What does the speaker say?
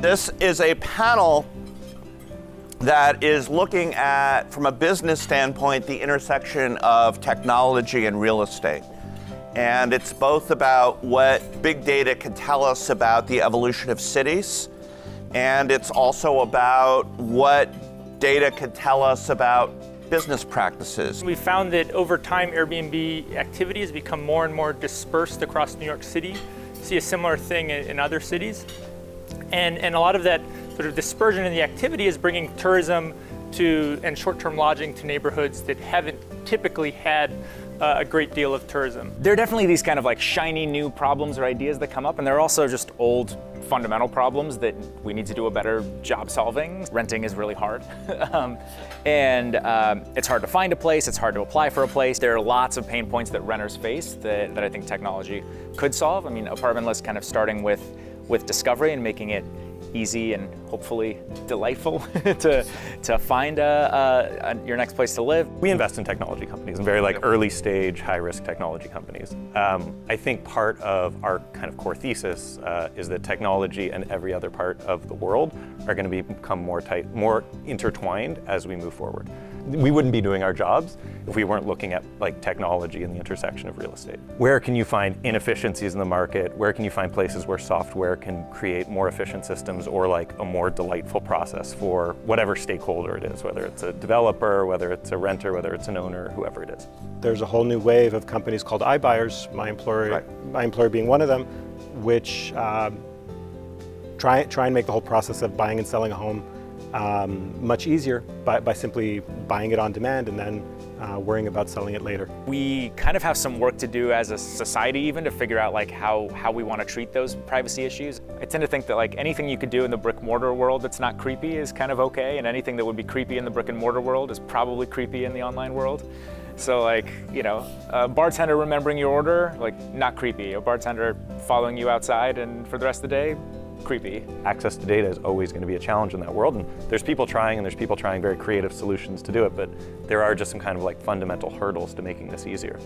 This is a panel that is looking at, from a business standpoint, the intersection of technology and real estate. And it's both about what big data can tell us about the evolution of cities, and it's also about what data can tell us about business practices. We found that over time, Airbnb activity has become more and more dispersed across New York City. You see a similar thing in other cities. And a lot of that sort of dispersion in the activity is bringing tourism and short-term lodging to neighborhoods that haven't typically had a great deal of tourism. There are definitely these kind of like shiny new problems or ideas that come up, and there are also just old fundamental problems that we need to do a better job solving. Renting is really hard. It's hard to find a place, it's hard to apply for a place. There are lots of pain points that renters face that I think technology could solve. I mean, Apartment List kind of starting with discovery and making it easy and hopefully delightful to find your next place to live. We invest in technology companies, and very early stage, high risk technology companies. I think part of our kind of core thesis is that technology and every other part of the world are going to become more intertwined as we move forward. We wouldn't be doing our jobs if we weren't looking at technology and the intersection of real estate. Where can you find inefficiencies in the market? Where can you find places where software can create more efficient systems or a more delightful process for whatever stakeholder it is, whether it's a developer, whether it's a renter, whether it's an owner, whoever it is. There's a whole new wave of companies called iBuyers, my employer being one of them, which try and make the whole process of buying and selling a home much easier by simply buying it on demand and then worrying about selling it later. We kind of have some work to do as a society even to figure out how we want to treat those privacy issues. I tend to think that anything you could do in the brick and mortar world that's not creepy is kind of okay, and anything that would be creepy in the brick and mortar world is probably creepy in the online world. So a bartender remembering your order, not creepy. A bartender following you outside and for the rest of the day, creepy. Access to data is always going to be a challenge in that world, and there's people trying very creative solutions to do it, but there are just some kind of fundamental hurdles to making this easier.